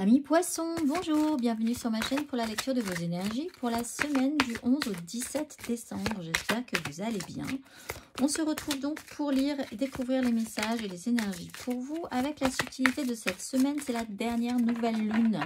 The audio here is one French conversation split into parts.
Amis poissons, bonjour, bienvenue sur ma chaîne pour la lecture de vos énergies pour la semaine du 11 au 17 décembre. J'espère que vous allez bien. On se retrouve donc pour lire et découvrir les messages et les énergies pour vous avec la subtilité de cette semaine. C'est la dernière nouvelle lune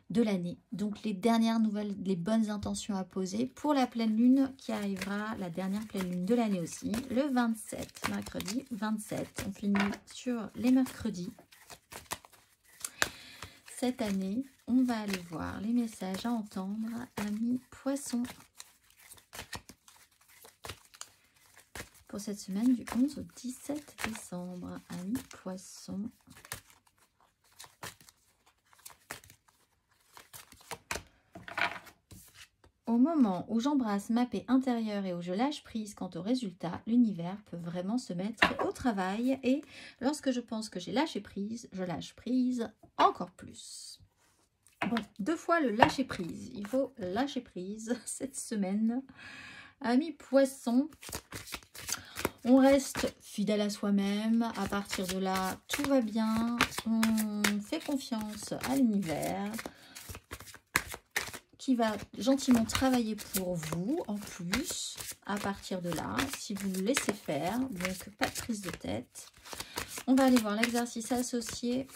de l'année. Donc les dernières nouvelles, les bonnes intentions à poser pour la pleine lune qui arrivera, la dernière pleine lune de l'année aussi, le 27, mercredi 27. On finit sur les mercredis. Cette année, on va aller voir les messages à entendre, amis poissons. Pour cette semaine du 11 au 17 décembre, amis poissons. Au moment où j'embrasse ma paix intérieure et où je lâche prise quant au résultat, l'univers peut vraiment se mettre au travail. Et lorsque je pense que j'ai lâché prise, je lâche prise encore plus. Bon, 2 fois le lâcher prise. Il faut lâcher prise cette semaine. Amis poissons, on reste fidèle à soi-même. À partir de là, tout va bien. On fait confiance à l'univers qui va gentiment travailler pour vous en plus. À partir de là, si vous le laissez faire, donc pas de prise de tête. On va aller voir l'exercice associé.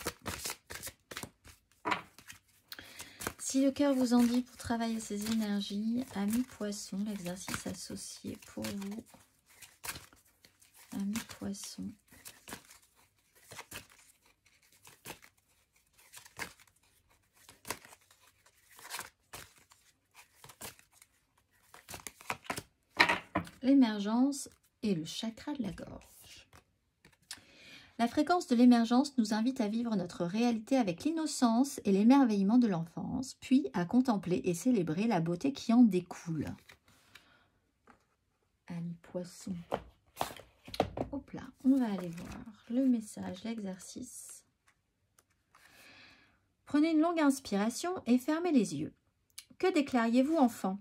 Si le cœur vous en dit pour travailler ces énergies, amis poissons, l'exercice associé pour vous. Amis poissons. L'émergence et le chakra de la gorge. La fréquence de l'émergence nous invite à vivre notre réalité avec l'innocence et l'émerveillement de l'enfance, puis à contempler et célébrer la beauté qui en découle. Amis poissons. Hop là, on va aller voir le message, l'exercice. Prenez une longue inspiration et fermez les yeux. Que déclariez-vous, enfant?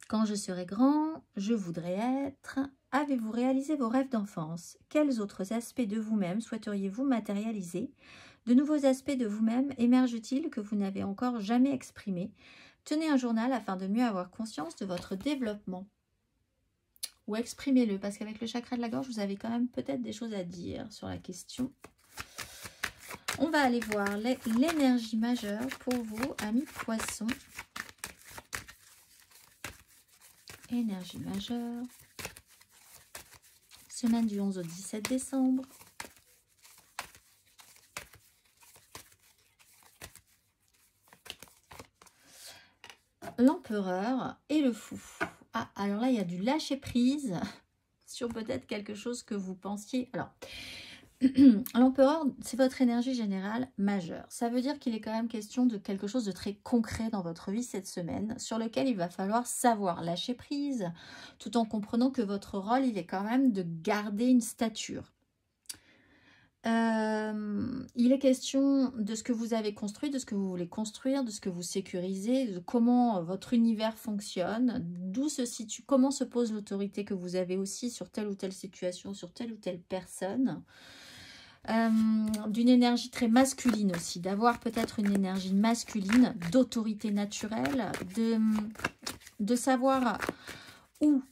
Quand je serai grand, je voudrais être... Avez-vous réalisé vos rêves d'enfance? Quels autres aspects de vous-même souhaiteriez-vous matérialiser? De nouveaux aspects de vous-même émergent-ils que vous n'avez encore jamais exprimés? Tenez un journal afin de mieux avoir conscience de votre développement. Ou exprimez-le, parce qu'avec le chakra de la gorge, vous avez quand même peut-être des choses à dire sur la question. On va aller voir l'énergie majeure pour vous, amis poissons. Énergie majeure. Semaine du 11 au 17 décembre. L'empereur et le fou. Ah, alors là, il y a du lâcher prise sur peut-être quelque chose que vous pensiez. Alors, l'empereur, c'est votre énergie générale majeure. Ça veut dire qu'il est quand même question de quelque chose de très concret dans votre vie cette semaine, sur lequel il va falloir savoir lâcher prise, tout en comprenant que votre rôle, il est quand même de garder une stature. Il est question de ce que vous avez construit, de ce que vous voulez construire, de ce que vous sécurisez, de comment votre univers fonctionne, d'où se situe, comment se pose l'autorité que vous avez aussi sur telle ou telle situation, sur telle ou telle personne. D'une énergie très masculine aussi, d'avoir peut-être une énergie masculine, d'autorité naturelle, de savoir où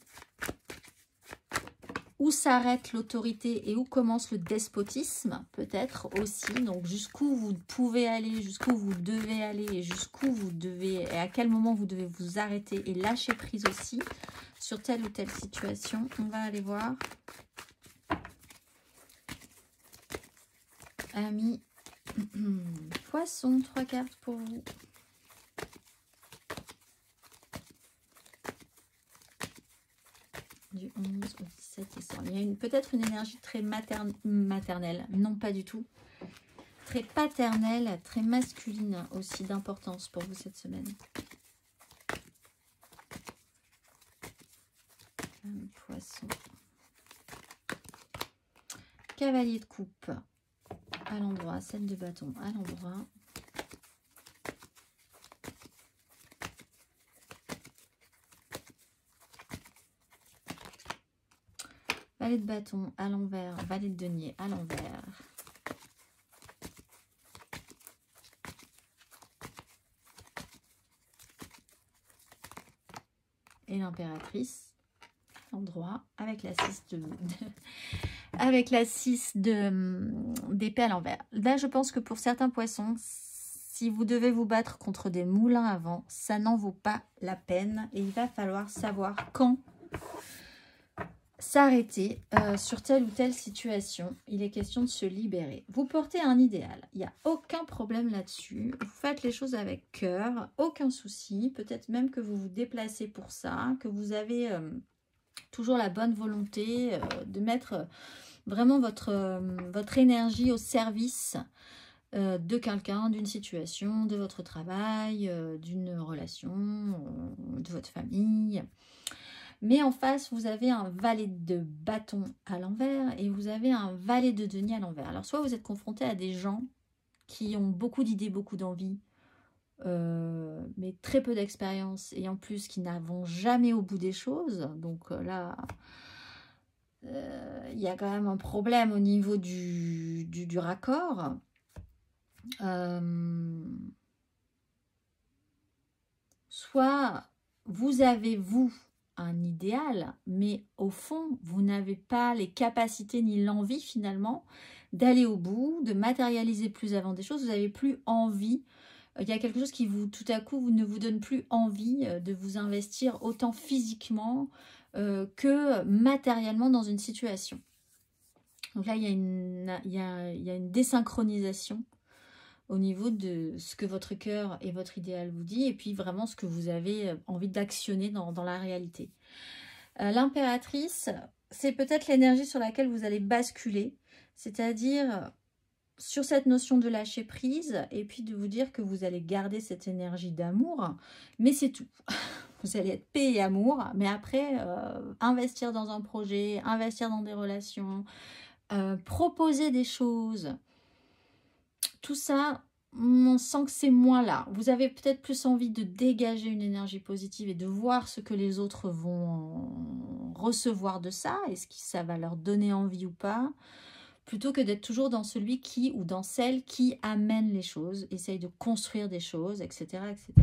s'arrête l'autorité et où commence le despotisme, peut-être aussi. Donc jusqu'où vous pouvez aller, jusqu'où vous devez aller, et jusqu'où vous devez, et à quel moment vous devez vous arrêter et lâcher prise aussi sur telle ou telle situation. On va aller voir. Amis poissons, 3 cartes pour vous. Du 11 au 17 décembre. Il y a peut-être une énergie très maternelle. Non, pas du tout. Très paternelle, très masculine aussi d'importance pour vous cette semaine. Poisson. Cavalier de coupe à l'endroit. 7 de bâton à l'endroit. Valet de bâton à l'envers, valet de denier à l'envers. et l'impératrice, l'endroit, avec la 6 avec la 6 d'épée à l'envers. Là, je pense que pour certains poissons, si vous devez vous battre contre des moulins à vent, ça n'en vaut pas la peine. Et il va falloir savoir quand s'arrêter sur telle ou telle situation. Il est question de se libérer. Vous portez un idéal. Il n'y a aucun problème là-dessus. Vous faites les choses avec cœur, aucun souci. Peut-être même que vous vous déplacez pour ça, que vous avez toujours la bonne volonté de mettre vraiment votre énergie au service de quelqu'un, d'une situation, de votre travail, d'une relation, de votre famille. Mais en face, vous avez un valet de bâton à l'envers et vous avez un valet de denier à l'envers. Alors, soit vous êtes confronté à des gens qui ont beaucoup d'idées, beaucoup d'envie, mais très peu d'expérience et en plus qui n'avont jamais au bout des choses. Donc là, il y a quand même un problème au niveau du raccord. Soit vous avez, vous, un idéal, mais au fond, vous n'avez pas les capacités ni l'envie finalement d'aller au bout, de matérialiser plus avant des choses. Vous n'avez plus envie. Il y a quelque chose qui vous, tout à coup, ne vous donne plus envie de vous investir autant physiquement que matériellement dans une situation. Donc là, il y a une désynchronisation au niveau de ce que votre cœur et votre idéal vous dit, et puis vraiment ce que vous avez envie d'actionner dans la réalité. L'impératrice, c'est peut-être l'énergie sur laquelle vous allez basculer, c'est-à-dire sur cette notion de lâcher prise, et puis de vous dire que vous allez garder cette énergie d'amour, mais c'est tout. Vous allez être paix et amour, mais après, investir dans un projet, investir dans des relations, proposer des choses, tout ça, on sent que c'est moins là. Vous avez peut-être plus envie de dégager une énergie positive et de voir ce que les autres vont recevoir de ça. Est-ce que ça va leur donner envie ou pas? Plutôt que d'être toujours dans celui qui ou dans celle qui amène les choses, essaye de construire des choses, etc. etc.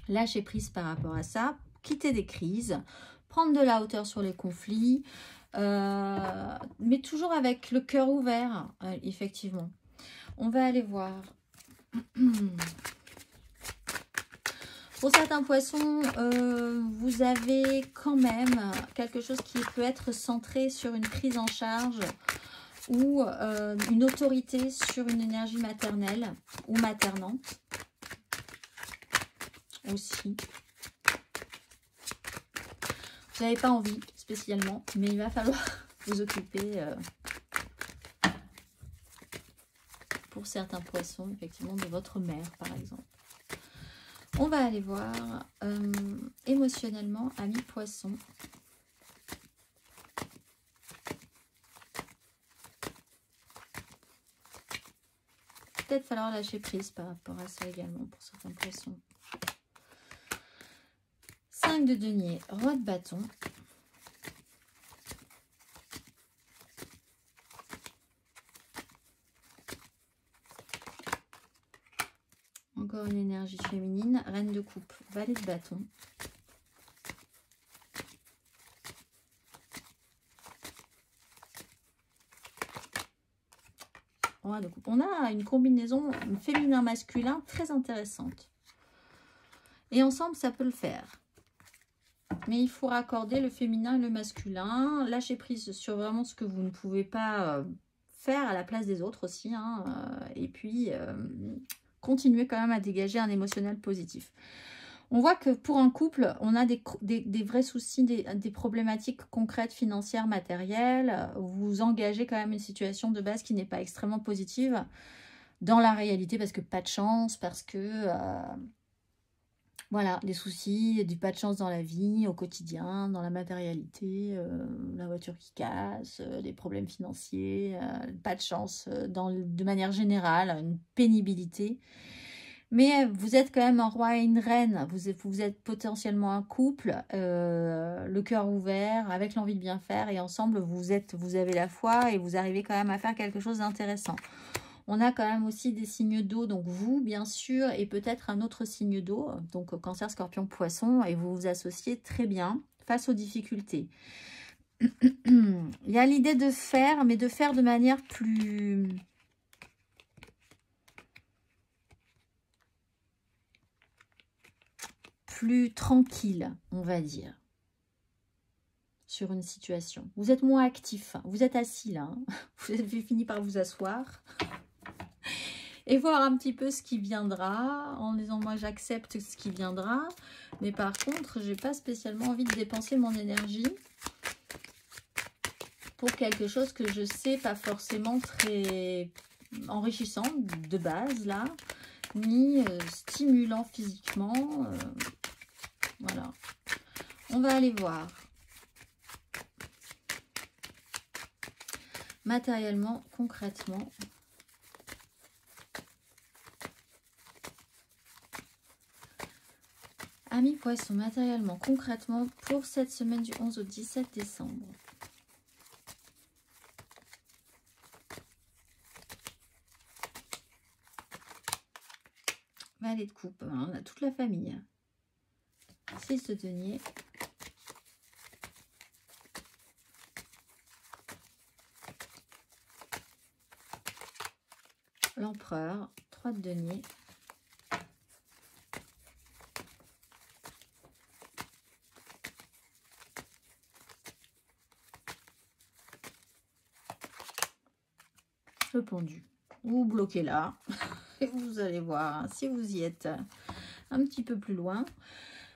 Lâcher prise par rapport à ça, quitter des crises, prendre de la hauteur sur les conflits, mais toujours avec le cœur ouvert, effectivement. On va aller voir. Pour certains poissons, vous avez quand même quelque chose qui peut être centré sur une prise en charge ou une autorité sur une énergie maternelle ou maternante aussi. Vous n'avez pas envie spécialement, mais il va falloir vous occuper pour certains poissons, effectivement, de votre mère, par exemple. On va aller voir émotionnellement, amis poissons. Peut-être falloir lâcher prise par rapport à ça également pour certains poissons. 5 de denier, roi de bâton. Encore une énergie féminine, reine de coupe, valet de bâton. Roi de coupe. On a une combinaison féminin-masculin très intéressante. Et ensemble, ça peut le faire. Mais il faut raccorder le féminin et le masculin. Lâcher prise sur vraiment ce que vous ne pouvez pas faire à la place des autres aussi. Hein, et puis, continuer quand même à dégager un émotionnel positif. On voit que pour un couple, on a des vrais soucis, des problématiques concrètes, financières, matérielles. Vous engagez quand même une situation de base qui n'est pas extrêmement positive dans la réalité parce que pas de chance, parce que... voilà, des soucis, du pas de chance dans la vie, au quotidien, dans la matérialité, la voiture qui casse, des problèmes financiers, pas de chance de manière générale, une pénibilité. Mais vous êtes quand même un roi et une reine, vous êtes potentiellement un couple, le cœur ouvert, avec l'envie de bien faire, et ensemble vous avez la foi et vous arrivez quand même à faire quelque chose d'intéressant. On a quand même aussi des signes d'eau, donc vous, bien sûr, et peut-être un autre signe d'eau, donc Cancer, Scorpion, Poisson, et vous vous associez très bien face aux difficultés. Il y a l'idée de faire, mais de faire de manière plus tranquille, on va dire, sur une situation. Vous êtes moins actif, vous êtes assis là, hein. Vous avez fini par vous asseoir et voir un petit peu ce qui viendra, en disant moi j'accepte ce qui viendra, mais par contre j'ai pas spécialement envie de dépenser mon énergie pour quelque chose que je sais pas forcément très enrichissant de base là, ni stimulant physiquement. Voilà. On va aller voir. Matériellement, concrètement. Amis Poissons, matériellement, concrètement, pour cette semaine du 11 au 17 décembre. Valet de coupe, hein, on a toute la famille. 6 de denier. L'empereur, 3 de denier. Le pendu. Vous bloquez là. Et vous allez voir hein, si vous y êtes un petit peu plus loin.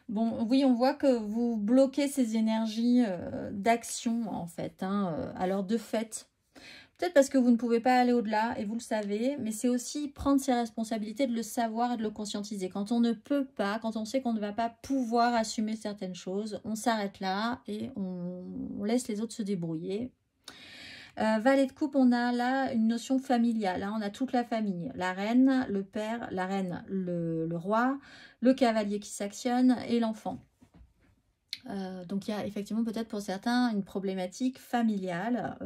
Bon, oui, on voit que vous bloquez ces énergies d'action, en fait. Hein, alors, de fait, peut-être parce que vous ne pouvez pas aller au-delà, et vous le savez, mais c'est aussi prendre ses responsabilités, de le savoir et de le conscientiser. Quand on ne peut pas, quand on sait qu'on ne va pas pouvoir assumer certaines choses, on s'arrête là et on laisse les autres se débrouiller. Valet de coupe, on a là une notion familiale, hein, on a toute la famille, la reine, le père, la reine, le roi, le cavalier qui s'actionne et l'enfant. Donc il y a effectivement peut-être pour certains une problématique familiale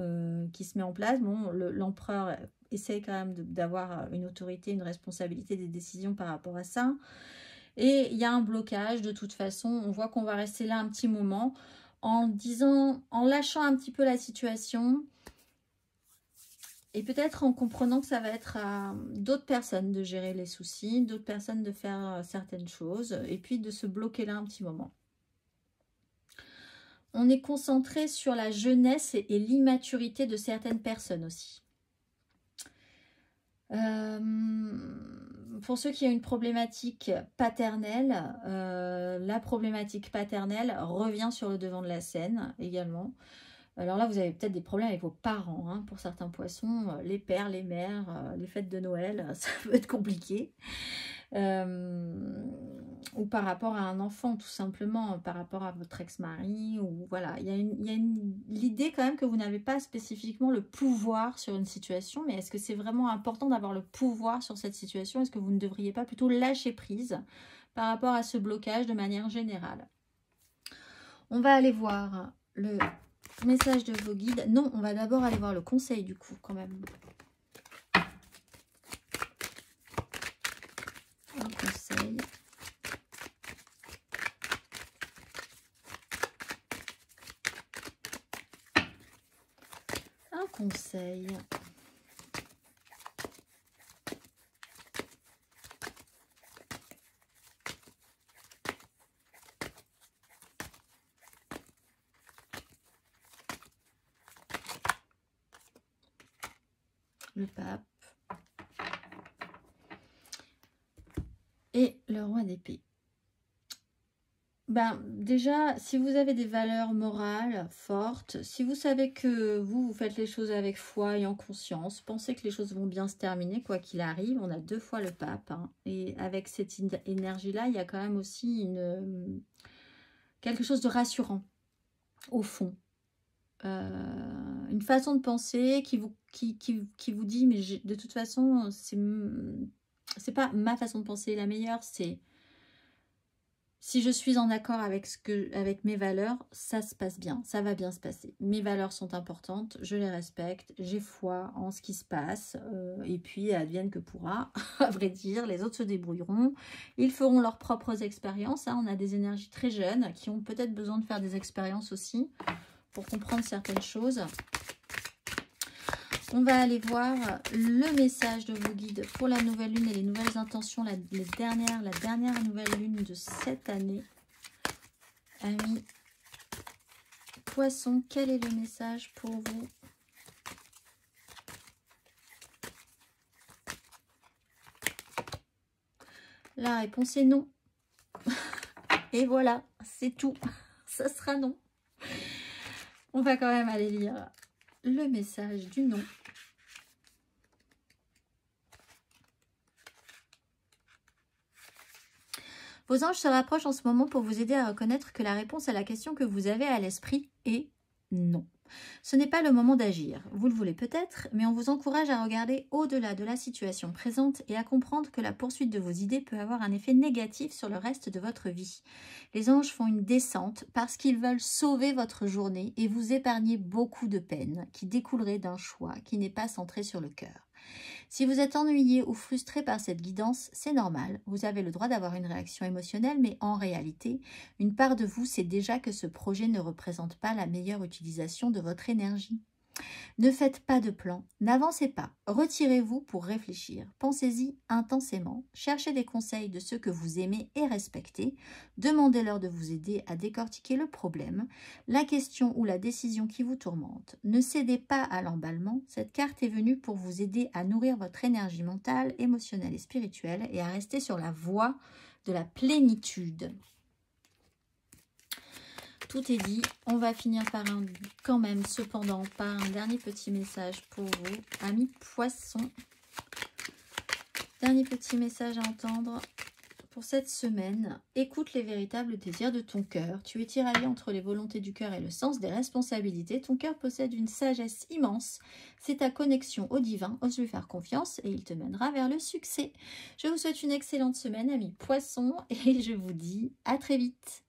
qui se met en place. Bon, l'empereur essaye quand même d'avoir une autorité, une responsabilité des décisions par rapport à ça. Et il y a un blocage de toute façon, on voit qu'on va rester là un petit moment en disant, en lâchant un petit peu la situation. Et peut-être en comprenant que ça va être à d'autres personnes de gérer les soucis, d'autres personnes de faire certaines choses, et puis de se bloquer là un petit moment. On est concentré sur la jeunesse et l'immaturité de certaines personnes aussi. Pour ceux qui ont une problématique paternelle, la problématique paternelle revient sur le devant de la scène également. Alors là, vous avez peut-être des problèmes avec vos parents, hein, pour certains poissons, les pères, les mères, les fêtes de Noël, ça peut être compliqué. Ou par rapport à un enfant, tout simplement, par rapport à votre ex-mari, ou voilà. Il y a l'idée quand même que vous n'avez pas spécifiquement le pouvoir sur une situation, mais est-ce que c'est vraiment important d'avoir le pouvoir sur cette situation? Est-ce que vous ne devriez pas plutôt lâcher prise par rapport à ce blocage de manière générale? On va aller voir le message de vos guides. Non, on va d'abord aller voir le conseil du coup quand même. Un conseil. Un conseil. Le pape et le roi d'épée. Ben, déjà, si vous avez des valeurs morales fortes, si vous savez que vous faites les choses avec foi et en conscience, pensez que les choses vont bien se terminer, quoi qu'il arrive. On a 2 fois le pape, hein, et avec cette énergie-là, il y a quand même aussi quelque chose de rassurant, au fond. Une façon de penser qui vous dit, mais de toute façon, c'est pas ma façon de penser la meilleure, c'est Si je suis en accord avec mes valeurs, ça se passe bien, ça va bien se passer. Mes valeurs sont importantes, je les respecte, j'ai foi en ce qui se passe, et puis advienne que pourra, à vrai dire, les autres se débrouilleront, ils feront leurs propres expériences, hein. On a des énergies très jeunes qui ont peut-être besoin de faire des expériences aussi pour comprendre certaines choses. On va aller voir le message de vos guides pour la nouvelle lune et les nouvelles intentions, la dernière nouvelle lune de cette année. Amis Poissons, quel est le message pour vous? La réponse est non. Et voilà, c'est tout. Ça sera non. On va quand même aller lire le message du non. Vos anges se rapprochent en ce moment pour vous aider à reconnaître que la réponse à la question que vous avez à l'esprit est non. Ce n'est pas le moment d'agir. Vous le voulez peut-être, mais on vous encourage à regarder au-delà de la situation présente et à comprendre que la poursuite de vos idées peut avoir un effet négatif sur le reste de votre vie. Les anges font une descente parce qu'ils veulent sauver votre journée et vous épargner beaucoup de peine qui découlerait d'un choix qui n'est pas centré sur le cœur. Si vous êtes ennuyé ou frustré par cette guidance, c'est normal, vous avez le droit d'avoir une réaction émotionnelle, mais en réalité, une part de vous sait déjà que ce projet ne représente pas la meilleure utilisation de votre énergie. Ne faites pas de plan, n'avancez pas, retirez-vous pour réfléchir, pensez-y intensément, cherchez des conseils de ceux que vous aimez et respectez, demandez-leur de vous aider à décortiquer le problème, la question ou la décision qui vous tourmente. Ne cédez pas à l'emballement, cette carte est venue pour vous aider à nourrir votre énergie mentale, émotionnelle et spirituelle et à rester sur la voie de la plénitude. Tout est dit, on va finir par quand même, cependant, par un dernier petit message pour vous, amis poissons. Dernier petit message à entendre pour cette semaine. Écoute les véritables désirs de ton cœur. Tu es tiraillé entre les volontés du cœur et le sens des responsabilités. Ton cœur possède une sagesse immense. C'est ta connexion au divin. Ose lui faire confiance et il te mènera vers le succès. Je vous souhaite une excellente semaine, amis poissons, et je vous dis à très vite.